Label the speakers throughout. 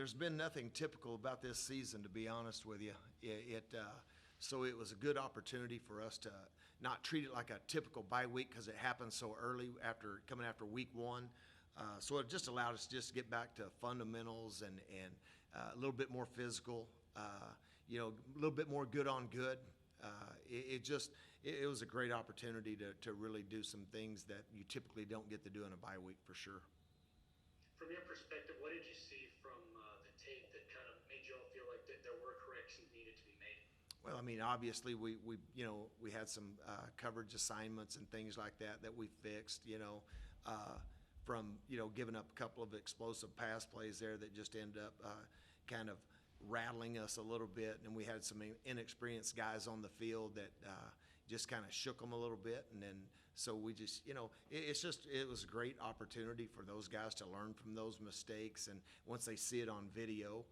Speaker 1: there's been nothing typical about this season, to be honest with you. So it was a good opportunity for us to not treat it like a typical bye week because it happened so early after week one. So it just allowed us to just get back to fundamentals and a little bit more physical, a little bit more good on good. It was a great opportunity to really do some things that you typically don't get to do in a bye week for sure.
Speaker 2: From your perspective, what did you see from the tape that kind of made you all feel like that there were corrections needed to be made?
Speaker 1: Well, I mean, obviously we had some coverage assignments and things like that we fixed. From giving up a couple of explosive pass plays there that just ended up kind of rattling us a little bit, and we had some inexperienced guys on the field that just kind of shook them a little bit, and then so we just it was a great opportunity for those guys to learn from those mistakes, and once they see it on video,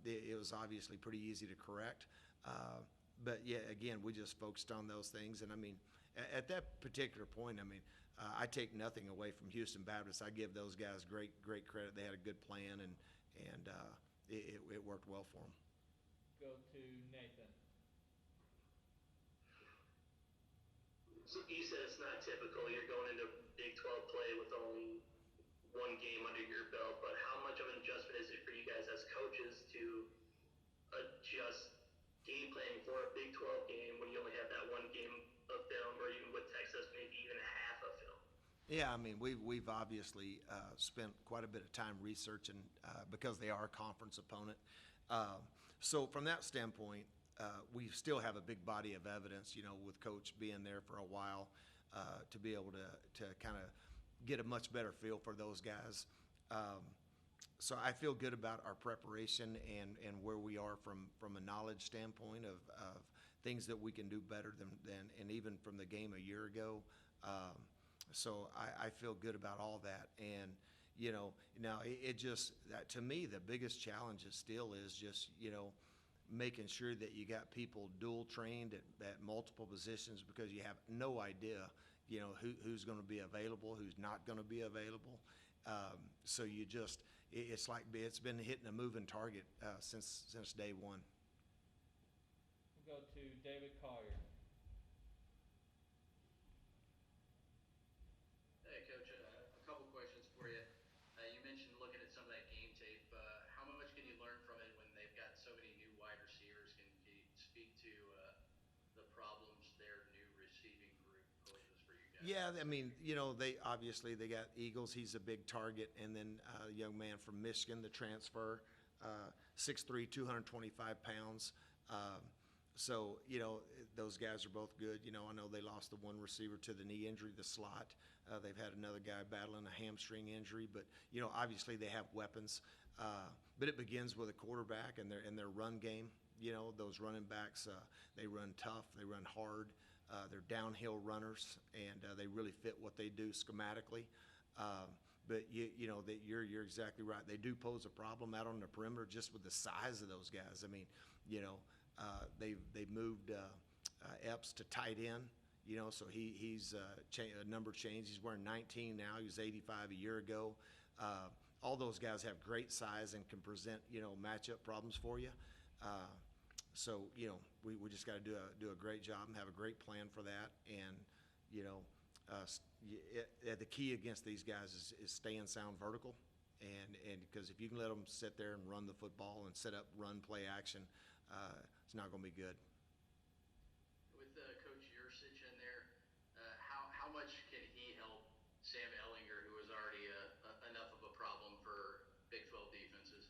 Speaker 1: it was obviously pretty easy to correct. But yeah, again, we just focused on those things, and I mean, at that particular point, I mean, I take nothing away from Houston Baptist. I give those guys great credit. They had a good plan, and it worked well for them.
Speaker 3: Go to Nathan.
Speaker 4: So you said it's not typical. You're going into Big 12 play with only one game under your belt, but how much of an adjustment is it for you guys as coaches to adjust game planning for a Big 12 game when you only have that one game of film, or even with Texas, maybe even half of film?
Speaker 1: Yeah, I mean, we've obviously spent quite a bit of time researching because they are a conference opponent. So from that standpoint, we still have a big body of evidence, with Coach being there for a while, to be able to kind of get a much better feel for those guys. So I feel good about our preparation and where we are from a knowledge standpoint of things that we can do better than and even from the game a year ago. So I feel good about all that. And, now it just, that to me, the biggest challenge is still is just, making sure that you got people dual trained at multiple positions, because you have no idea, who's going to be available, who's not going to be available. So you just, it's like it's been hitting a moving target since day one.
Speaker 3: We'll go to David Collier.
Speaker 5: Hey, Coach, a couple questions for you. You mentioned looking at some of that game tape. How much can you learn from it when they've got so many new wide receivers? Can you speak to the problems their new receiving group poses for you guys?
Speaker 1: Yeah, I mean, they got Eagles. He's a big target, and then a young man from Michigan, the transfer, 6'3", 225 pounds. So, those guys are both good. I know they lost the one receiver to the knee injury, the slot. They've had another guy battling a hamstring injury. But, obviously they have weapons. But it begins with a quarterback and their run game. Those running backs, they run tough, they run hard. They're downhill runners, and they really fit what they do schematically. But you're exactly right. They do pose a problem out on the perimeter just with the size of those guys. I mean, they've moved Epps to tight end, so he's a number change. He's wearing 19 now. He was 85 a year ago. All those guys have great size and can present, matchup problems for you. So, we just got to do a great job and have a great plan for that. And, the key against these guys is staying sound vertical. And because if you can let them sit there and run the football and set up run play action, it's not going to be good.
Speaker 5: With Coach Yost in there, how much can he help Sam Ehlinger, who is already enough of a problem for Big 12 defenses?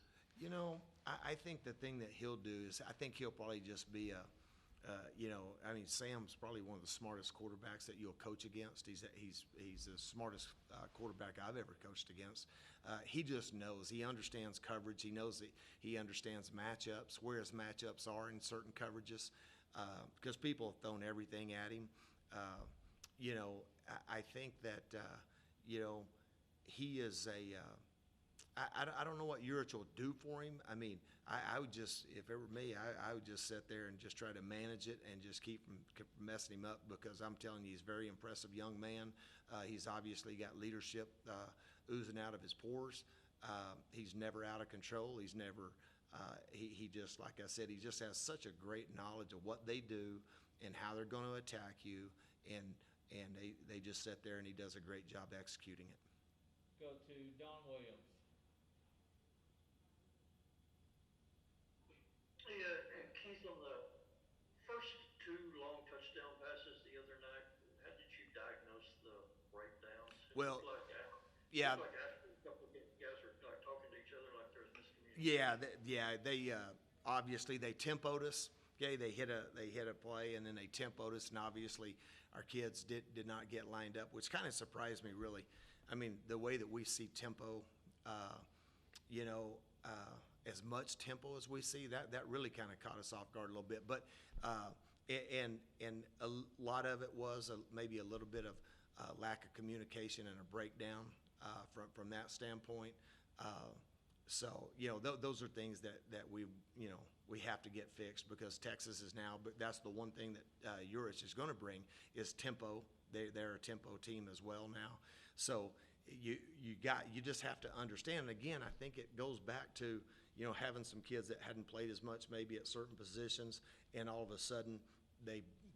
Speaker 1: I think the thing that he'll do is I think he'll probably just be Sam's probably one of the smartest quarterbacks that you'll coach against. He's the smartest quarterback I've ever coached against. He just knows. He understands coverage. He knows that he understands matchups, where his matchups are in certain coverages, because people have thrown everything at him. I think that, he is I don't know what Urich will do for him. I mean, I would just, if it were me, I would just sit there and just try to manage it and just keep from messing him up, because I'm telling you, he's a very impressive young man. He's obviously got leadership oozing out of his pores. He's never out of control. He's never, he just, like I said, he just has such a great knowledge of what they do and how they're going to attack you. And they just sit there and he does a great job executing it.
Speaker 3: Go to Don Williams.
Speaker 6: Yeah, Keith, on the first two long touchdown passes the other night, how did you diagnose the breakdowns?
Speaker 1: Well,
Speaker 6: It looked
Speaker 1: yeah.
Speaker 6: like after a couple of guys were like talking to each other like there was miscommunication.
Speaker 1: They obviously they tempoed us. Okay, they hit a play and then they tempoed us, and obviously our kids did not get lined up, which kind of surprised me really. I mean, the way that we see tempo, as much tempo as we see, that really kind of caught us off guard a little bit. But and a lot of it was maybe a little bit of lack of communication and a breakdown from that standpoint. So those are things that we have to get fixed, because Texas is now. But that's the one thing that Yost is going to bring is tempo. They're a tempo team as well now. So you just have to understand. And again, I think it goes back to having some kids that hadn't played as much maybe at certain positions, and all of a sudden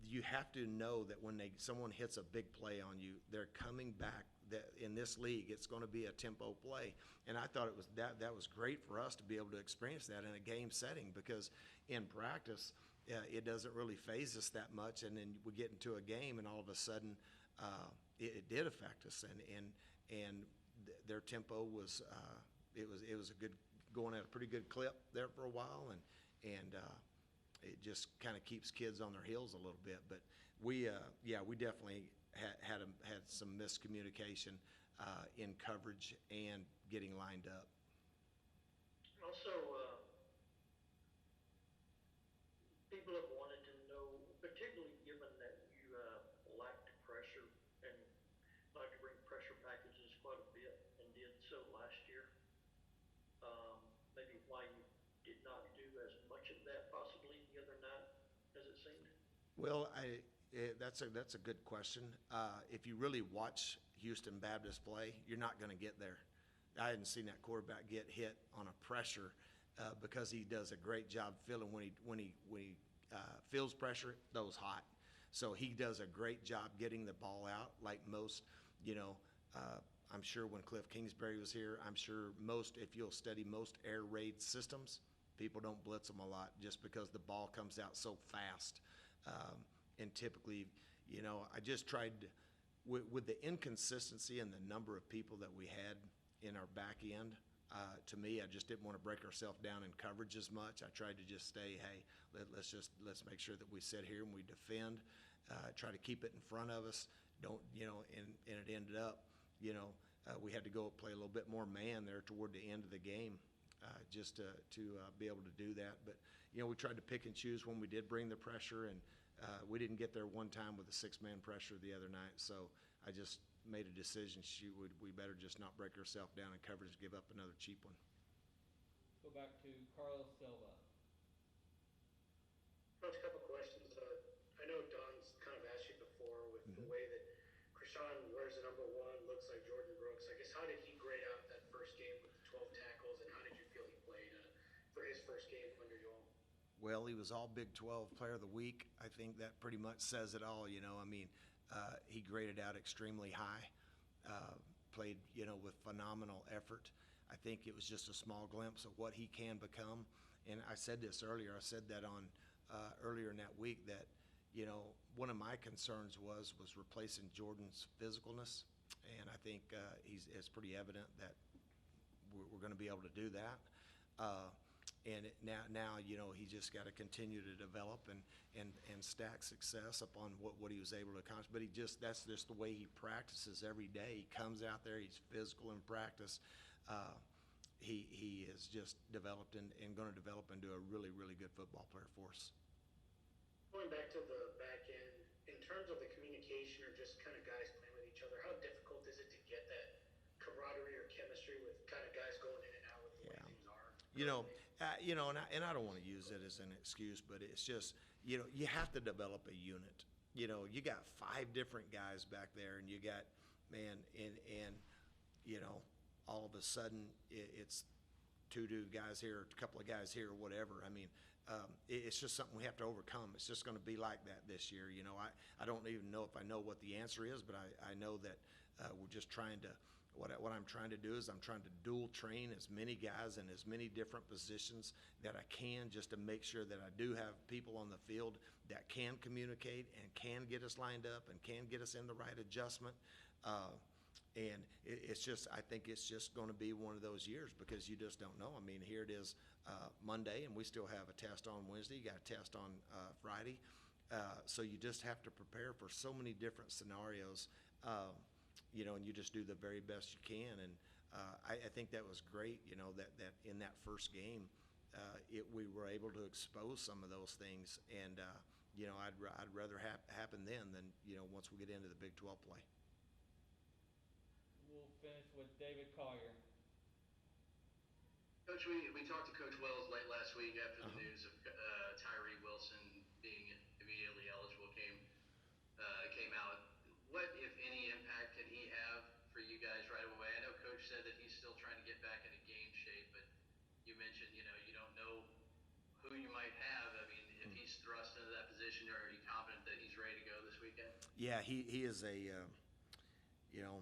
Speaker 1: you have to know that when someone hits a big play on you, they're coming back. That in this league, it's going to be a tempo play, and I thought it was that was great for us to be able to experience that in a game setting, because in practice it doesn't really phase us that much, and then we get into a game and all of a sudden it did affect us, and their tempo was it was a good, going at a pretty good clip there for a while, and it just kind of keeps kids on their heels a little bit. But we definitely had some miscommunication in coverage and getting lined up.
Speaker 6: Also, people have wanted to know, particularly given that you lacked pressure and like to bring pressure packages quite a bit and did so last year, maybe why you did not do as much of that possibly the other night as it seemed?
Speaker 1: Well, that's a good question. If you really watch Houston Baptist play, you're not going to get there. I hadn't seen that quarterback get hit on a pressure because he does a great job feeling when he feels pressure, it goes hot. So he does a great job getting the ball out, like most. I'm sure when Cliff Kingsbury was here, I'm sure if you'll study most air raid systems, people don't blitz them a lot just because the ball comes out so fast. And typically, I just tried to, with the inconsistency and the number of people that we had in our back end, to me, I just didn't want to break ourselves down in coverage as much. I tried to just stay, hey, let's make sure that we sit here and we defend, try to keep it in front of us. Don't, and it ended up, we had to go play a little bit more man there toward the end of the game, just to be able to do that. But, we tried to pick and choose when we did bring the pressure, and we didn't get there one time with a six-man pressure the other night. So I just made a decision, we better just not break ourselves down in coverage, give up another cheap one.
Speaker 3: Go back to Carlos Silva.
Speaker 2: Coach, a couple questions. I know Don's kind of asked you before with the way that Krishan wears the number 1, looks like Jordan Brooks. I guess, how did he grade out that first game with the 12 tackles, and how did you feel he played for his first game under you all?
Speaker 1: Well, he was all Big 12 Player of the Week. I think that pretty much says it all. He graded out extremely high, played, with phenomenal effort. I think it was just a small glimpse of what he can become. And I said this earlier. I said that on earlier in that week that, one of my concerns was replacing Jordan's physicalness. And I think it's pretty evident that we're going to be able to do that. And now he just got to continue to develop and stack success upon what he was able to accomplish. But that's just the way he practices every day. He comes out there, he's physical in practice. He is just developed and going to develop into a really, really good football player for us.
Speaker 2: Going back to the back end, in terms of the communication or just kind of guys playing with each other, how difficult is it to get that camaraderie or chemistry with kind of guys going in and out with the way things are?
Speaker 1: And I don't want to use it as an excuse, but it's just, you have to develop a unit. You got 5 different guys back there, and you got, man, and all of a sudden it's two guys here, a couple of guys here, or whatever. I mean, it's just something we have to overcome. It's just going to be like that this year. You know, I don't even know if I know what the answer is, but I know that we're just trying to. What I'm trying to do is I'm trying to dual train as many guys in as many different positions that I can, just to make sure that I do have people on the field that can communicate and can get us lined up and can get us in the right adjustment. And it's just, I think it's just going to be one of those years because you just don't know. I mean, here it is Monday, and we still have a test on Wednesday. You got a test on Friday. So you just have to prepare for so many different scenarios. You know, and you just do the very best you can. And I think that was great, you know, that in that first game, we were able to expose some of those things. And, you know, I'd rather happen then than, you know, once we get into the Big 12 play.
Speaker 3: We'll finish with David Collier.
Speaker 5: Coach, we talked to Coach Wells late last week after the news of Tyree Wilson being immediately eligible came out. What, if any, impact can he have for you guys right away? I know Coach said that he's still trying to get back into game shape, but you mentioned, you know, you don't know who you might have. I mean, if he's thrust into that position, are you confident that he's ready to go this weekend?
Speaker 1: Yeah, he is a, you know,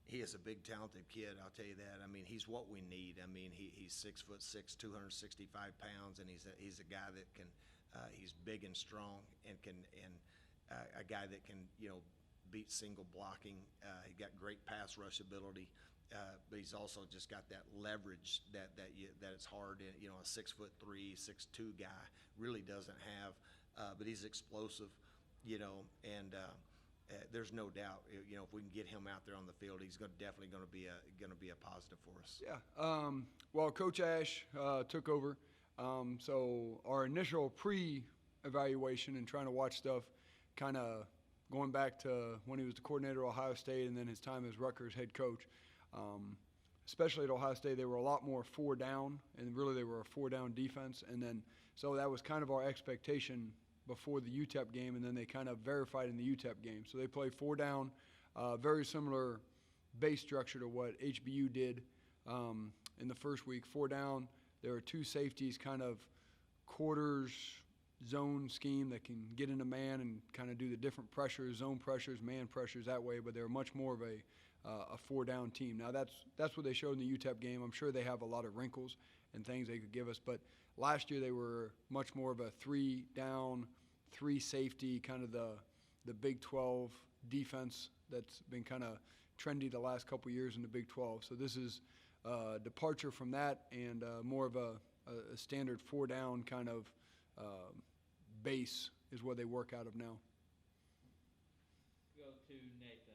Speaker 1: he is a big, talented kid, I'll tell you that. I mean, he's what we need. I mean, he's 6'6", 265 pounds, and he's a guy that can, he's big and strong and a guy that can, you know, beat single blocking. He got great pass rush ability, but he's also just got that leverage that it's hard. You know, a 6'3", 6'2" guy really doesn't have, but he's explosive. You know, and there's no doubt. You know, if we can get him out there on the field, he's definitely going to be a positive for us.
Speaker 7: Yeah. Well, Coach Ash took over, so our initial pre-evaluation and trying to watch stuff, kind of going back to when he was the coordinator at Ohio State and then his time as Rutgers head coach. Especially at Ohio State, they were a lot more 4 down, and really they were a 4 down defense. And then, so that was kind of our expectation before the UTEP game, and then they kind of verified in the UTEP game. So they played 4 down, very similar base structure to what HBU did in the first week. 4 down, there are 2 safeties, kind of quarters zone scheme that can get into man and kind of do the different pressures, zone pressures, man pressures that way, but they're much more of a 4 down team. Now that's what they showed in the UTEP game. I'm sure they have a lot of wrinkles and things they could give us, but last year they were much more of a 3 down, 3 safety, kind of the Big 12 defense that's been kind of trendy the last couple years in the Big 12. So this is a departure from that and more of a standard 4 down kind of base is what they work out of now.
Speaker 3: Go to Nathan.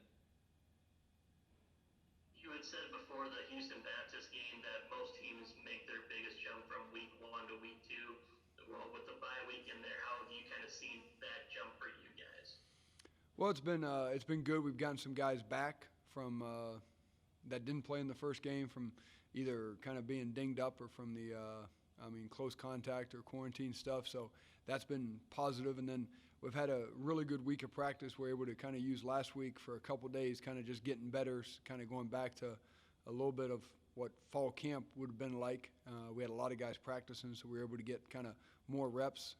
Speaker 4: You had said before the Houston Baptist game that most teams make their biggest jump from week 1 to week 2. Well, with the bye week in there, how have you kind of seen that jump for you guys?
Speaker 7: Well, it's been good. We've gotten some guys back from that didn't play in the first game from either kind of being dinged up or from the close contact or quarantine stuff. So that's been positive. And then we've had a really good week of practice. We're able to kind of use last week for a couple days, kind of just getting better, kind of going back to a little bit of what fall camp would have been like. We had a lot of guys practicing, so we were able to get kind of more reps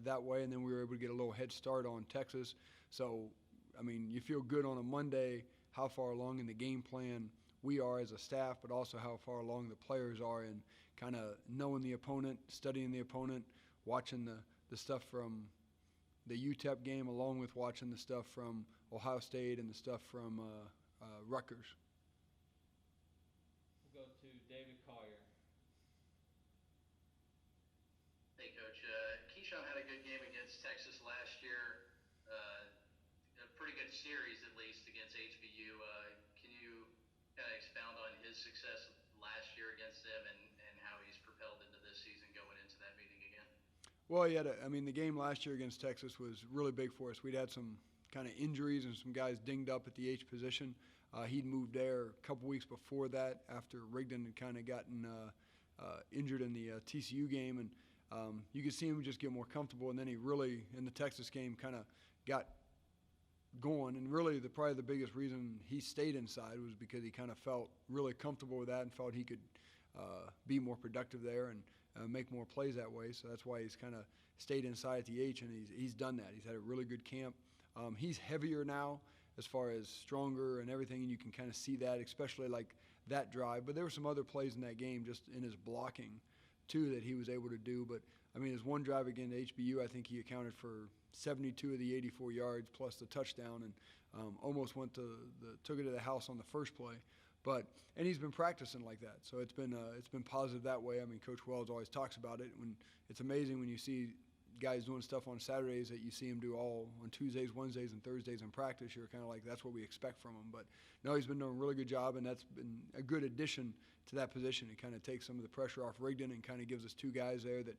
Speaker 7: that way. And then we were able to get a little head start on Texas. So, I mean, you feel good on a Monday how far along in the game plan we are as a staff, but also how far along the players are in kind of knowing the opponent, studying the opponent, watching the stuff from the UTEP game along with watching the stuff from Ohio State and the stuff from Rutgers.
Speaker 3: We'll go to David Collier.
Speaker 5: Hey, Coach. Keyshawn had a good game against Texas last year. A pretty good series, at least, against HBU. Can you kind of expound on his success last year against them and how he's propelled into this season going into that meeting again?
Speaker 7: Well, the game last year against Texas was really big for us. We'd had some kind of injuries and some guys dinged up at the H position. He'd moved there a couple weeks before that after Rigdon had kind of gotten injured in the TCU game. And you could see him just get more comfortable. And then he really, in the Texas game, kind of got going. And really, probably the biggest reason he stayed inside was because he kind of felt really comfortable with that and felt he could be more productive there and make more plays that way. So that's why he's kind of stayed inside at the H, and he's done that. He's had a really good camp. He's heavier now as far as stronger and everything, and you can kind of see that, especially like that drive. But there were some other plays in that game just in his blocking too that he was able to do. But I mean, his one drive against HBU, I think he accounted for 72 of the 84 yards plus the touchdown, and almost took it to the house on the first play. And he's been practicing like that, so it's been positive that way. I mean, Coach Wells always talks about it. When it's amazing when you see guys doing stuff on Saturdays that you see him do all on Tuesdays, Wednesdays, and Thursdays in practice. You're kind of like, that's what we expect from him. But no, he's been doing a really good job, and that's been a good addition to that position. He kind of takes some of the pressure off Rigdon and kind of gives us two guys there that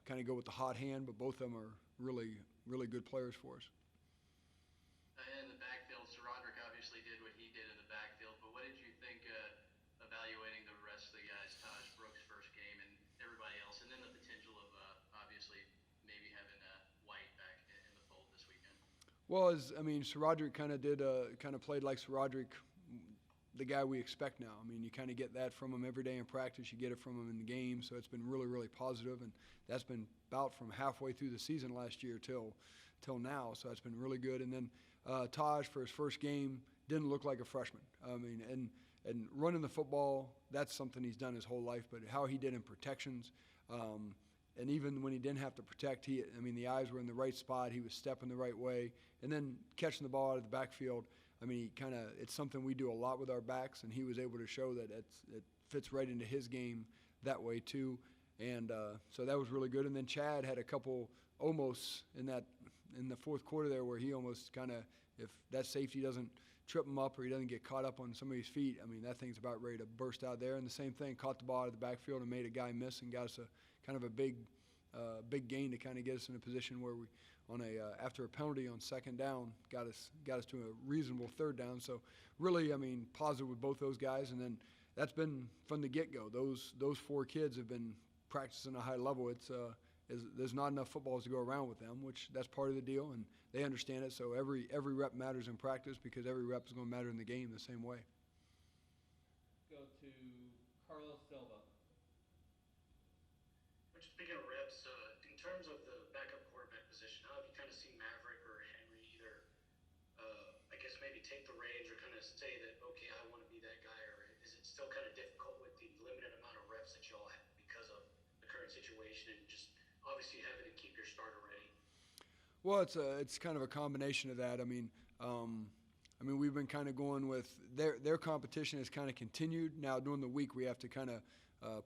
Speaker 7: kind of go with the hot hand, but both of them are really, really good players for us.
Speaker 5: In the backfield, Sir Roderick obviously did what he did in the backfield, but what did you think evaluating the rest of the guys, Taj Brooks' first game and everybody else, and then the potential of obviously maybe having White back in the fold this weekend?
Speaker 7: Well, Sir Roderick kind of played like Sir Roderick, the guy we expect now. I mean, you kind of get that from him every day in practice. You get it from him in the game, so it's been really, really positive, and that's been about from halfway through the season last year till now. So that's been really good. And then Taj, for his first game, didn't look like a freshman. I mean, and running the football, that's something he's done his whole life. But how he did in protections, and even when he didn't have to protect, the eyes were in the right spot. He was stepping the right way, and then catching the ball out of the backfield. I mean, it's something we do a lot with our backs, and he was able to show that it fits right into his game that way too. And so that was really good. And then Chad had a couple almost in the fourth quarter there where he almost kind of, if that safety doesn't trip him up or he doesn't get caught up on somebody's feet, I mean, that thing's about ready to burst out there. And the same thing, caught the ball out of the backfield and made a guy miss and got us a big gain to kind of get us in a position where we, after a penalty on second down, got us to a reasonable third down. So really, I mean, positive with both those guys. And then that's been from the get-go. Those four kids have been practicing a high level. There's not enough footballs to go around with them, which that's part of the deal, and they understand it. So every rep matters in practice because every rep is going to matter in the game the same way.
Speaker 3: Go to Carlos Silva.
Speaker 2: Speaking of reps, in terms of the backup quarterback position, how have you kind of seen Maverick or Henry either, I guess maybe take the reins or kind of say that, okay, I want to be that guy, or is it still kind of difficult with the limited amount of reps that y'all have because of the current situation and just obviously having to keep your starter ready?
Speaker 7: Well, it's kind of a combination of that. I mean, we've been kind of going with their competition has kind of continued. Now during the week we have to kind of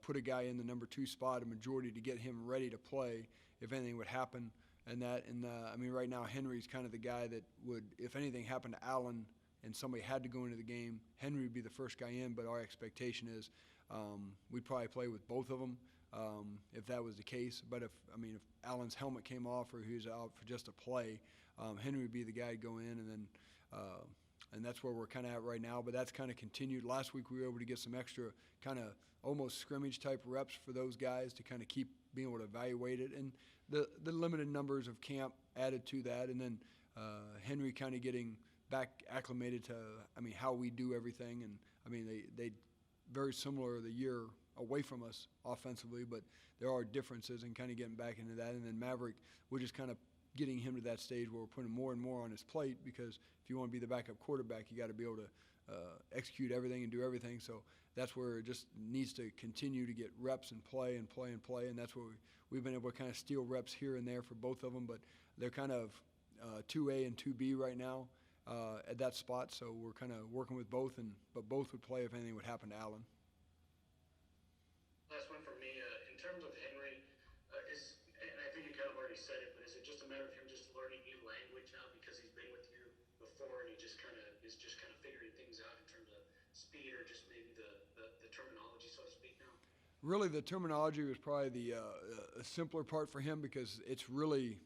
Speaker 7: put a guy in the number 2 spot, a majority, to get him ready to play if anything would happen. Right now Henry's kind of the guy that would, if anything happened to Allen and somebody had to go into the game, Henry would be the first guy in. But our expectation is we'd probably play with both of them if that was the case. But if Allen's helmet came off or he was out for just a play, Henry would be the guy to go in, and then and that's where we're kind of at right now. But that's kind of continued. Last week we were able to get some extra kind of almost scrimmage type reps for those guys to kind of keep being able to evaluate it, and the limited numbers of camp added to that, and then Henry kind of getting back acclimated to how we do everything. And they very similar the year away from us offensively, but there are differences and kind of getting back into that. And then Maverick, we're just kind of getting him to that stage where we're putting more and more on his plate, because if you want to be the backup quarterback, you got to be able to execute everything and do everything. So that's where it just needs to continue to get reps and play and play and play, and that's where we've been able to kind of steal reps here and there for both of them. But they're kind of 2A and 2B right now at that spot, so we're kind of working with both, but both would play if anything would happen to Allen.
Speaker 2: Last one from me. In terms of Henry, and I think you kind of already said it, but is it just a matter of him just learning new language now because he's been with you before and he is just kind of figuring things out in terms of speed, or just maybe the terminology, so to speak, now?
Speaker 7: Really, the terminology was probably the simpler part for him, because it's really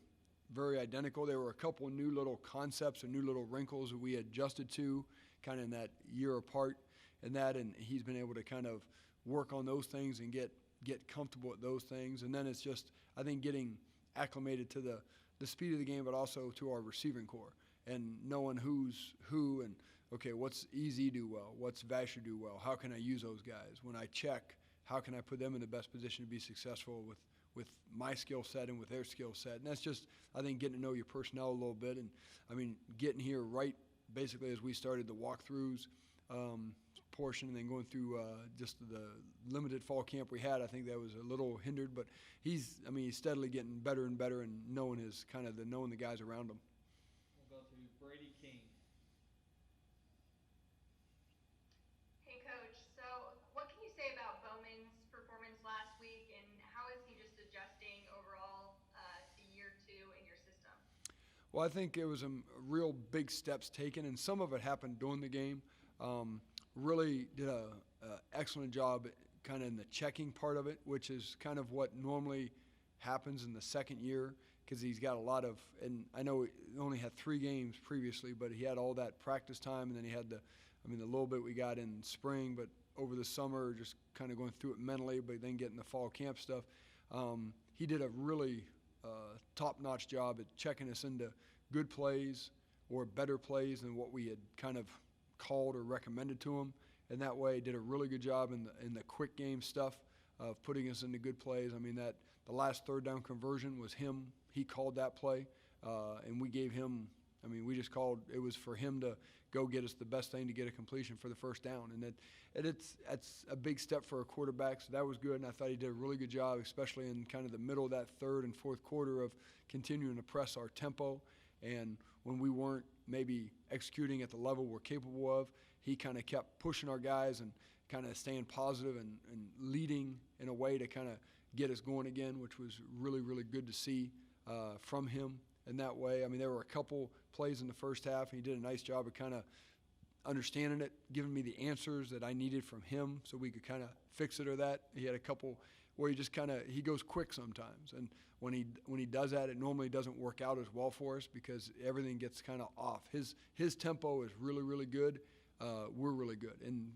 Speaker 7: very identical. There were a couple new little concepts and new little wrinkles that we adjusted to kind of in that year apart, and he's been able to kind of work on those things and get comfortable at those things. And then it's just, I think, getting acclimated to the speed of the game, but also to our receiving core. and knowing who's who and, okay, what's EZ do well? What's Vasher do well? How can I use those guys? When I check, how can I put them in the best position to be successful with my skill set and with their skill set? And that's just, I think, getting to know your personnel a little bit. And, I mean, getting here right basically as we started the walkthroughs portion and then going through just the limited fall camp we had, I think that was a little hindered. But he's steadily getting better and better and knowing knowing the guys around him.
Speaker 3: We'll go to Brady King.
Speaker 8: Hey, Coach. So, what can you say about Bowman's performance last week, and how is he just adjusting overall to year 2 in your system?
Speaker 7: Well, I think it was some real big steps taken, and some of it happened during the game. Really did a excellent job kind of in the checking part of it, which is kind of what normally happens in the second year because he's got a lot of, and I know he only had 3 games previously, but he had all that practice time, and then he had the little bit we got in spring, but over the summer just kind of going through it mentally, but then getting the fall camp stuff. He did a really top-notch job at checking us into good plays or better plays than what we had kind of called or recommended to him, and that way did a really good job in the quick game stuff of putting us into good plays. I mean, that the last third down conversion was him. He called that play, and we gave him, we just called, it was for him to go get us the best thing to get a completion for the first down. And that's a big step for a quarterback, so that was good, and I thought he did a really good job, especially in kind of the middle of that third and fourth quarter of continuing to press our tempo. And when we weren't maybe executing at the level we're capable of, he kind of kept pushing our guys and kind of staying positive and leading in a way to kind of get us going again, which was really, really good to see from him in that way. There were a couple plays in the first half, and he did a nice job of kind of understanding it, giving me the answers that I needed from him so we could kind of fix it or that. He had a couple where he just he goes quick sometimes. And when he does that, it normally doesn't work out as well for us because everything gets kind of off. His tempo is really, really good. We're really good. And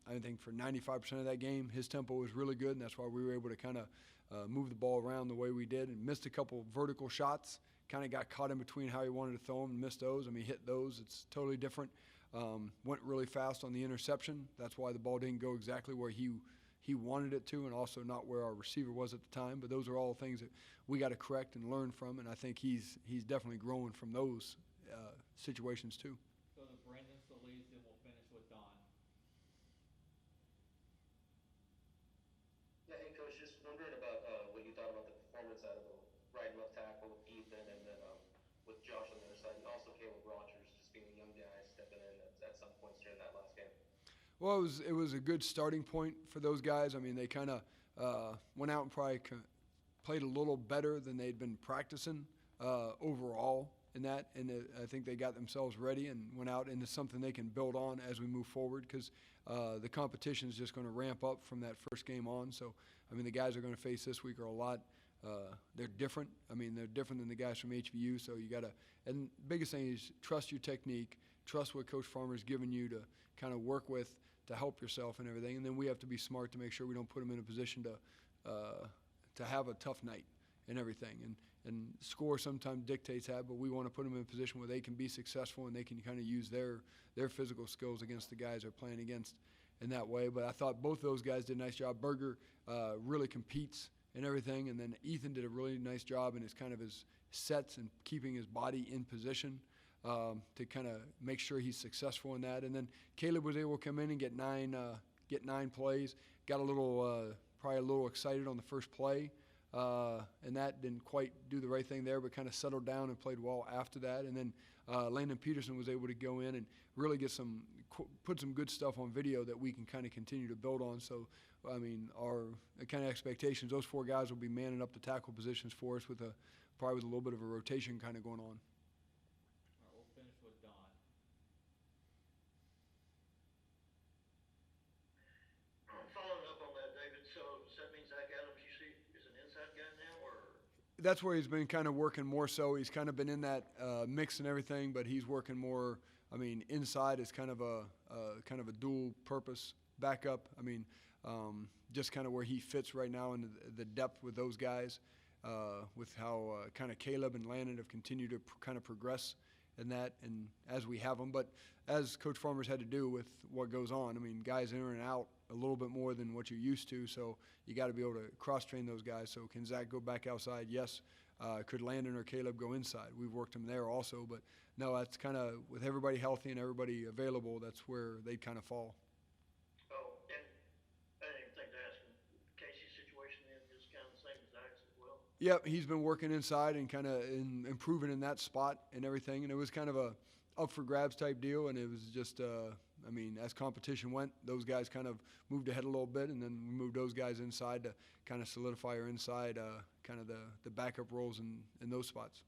Speaker 7: I think for 95% of that game, his tempo was really good, and that's why we were able to kind of move the ball around the way we did and missed a couple vertical shots. Kind of got caught in between how he wanted to throw them and missed those. He hit those. It's totally different. Went really fast on the interception. That's why the ball didn't go exactly where he wanted it to, and also not where our receiver was at the time. But those are all things that we got to correct and learn from, and I think he's definitely growing from those situations too.
Speaker 3: Go to Brandon Solis, and we'll finish with Don.
Speaker 9: Yeah, hey Coach, just wondering about what you thought about the performance out of the right and left tackle with Ethan, and then with Josh on the other side, and also Caleb Rogers just being a young guy stepping in at some points during that last game.
Speaker 7: Well, it was a good starting point for those guys. They kind of went out and probably played a little better than they'd been practicing overall in that, and I think they got themselves ready and went out into something they can build on as we move forward because the competition is just going to ramp up from that first game on. So, the guys are going to face this week are a lot. They're different. They're different than the guys from HBU. So you got to, and the biggest thing is trust your technique, trust what Coach Farmer's given you to kind of work with to help yourself and everything. And then we have to be smart to make sure we don't put them in a position to have a tough night and everything. And score sometimes dictates that, but we want to put them in a position where they can be successful and they can kind of use their physical skills against the guys they're playing against in that way. But I thought both those guys did a nice job. Berger really competes and everything, and then Ethan did a really nice job in his kind of his sets and keeping his body in position to kind of make sure he's successful in that. And then Caleb was able to come in and get nine plays. Got a little probably a little excited on the first play, and that didn't quite do the right thing there, but kind of settled down and played well after that. And then Landon Peterson was able to go in and really get put some good stuff on video that we can kind of continue to build on. So, our kind of expectations, those 4 guys will be manning up the tackle positions for us probably with a little bit of a rotation kind of going on.
Speaker 3: All right, we'll finish with Don.
Speaker 6: Following up on that, David, so does that mean Zach Adams, you see, is an inside guy now, or?
Speaker 7: That's where he's been kind of working more so. He's kind of been in that mix and everything, but he's working more, inside is kind of a dual purpose backup. Just kind of where he fits right now in the depth with those guys, with how kind of Caleb and Landon have continued to kind of progress and that, and as we have them. But as Coach Farmer's had to do with what goes on, I mean, guys in and out a little bit more than what you're used to, so you got to be able to cross-train those guys. So can Zach go back outside? Yes. Could Landon or Caleb go inside? We've worked them there also, but no, that's kind of, with everybody healthy and everybody available, that's where they kind of fall.
Speaker 6: Oh, and I didn't even think to ask him, Casey's situation then is kind of the same as Zach's as well?
Speaker 7: Yep, he's been working inside and kind of improving in that spot and everything, and it was kind of a up for grabs type deal, and it was just, I mean, as competition went, those guys kind of moved ahead a little bit, and then we moved those guys inside to kind of solidify our inside, kind of the backup roles in those spots.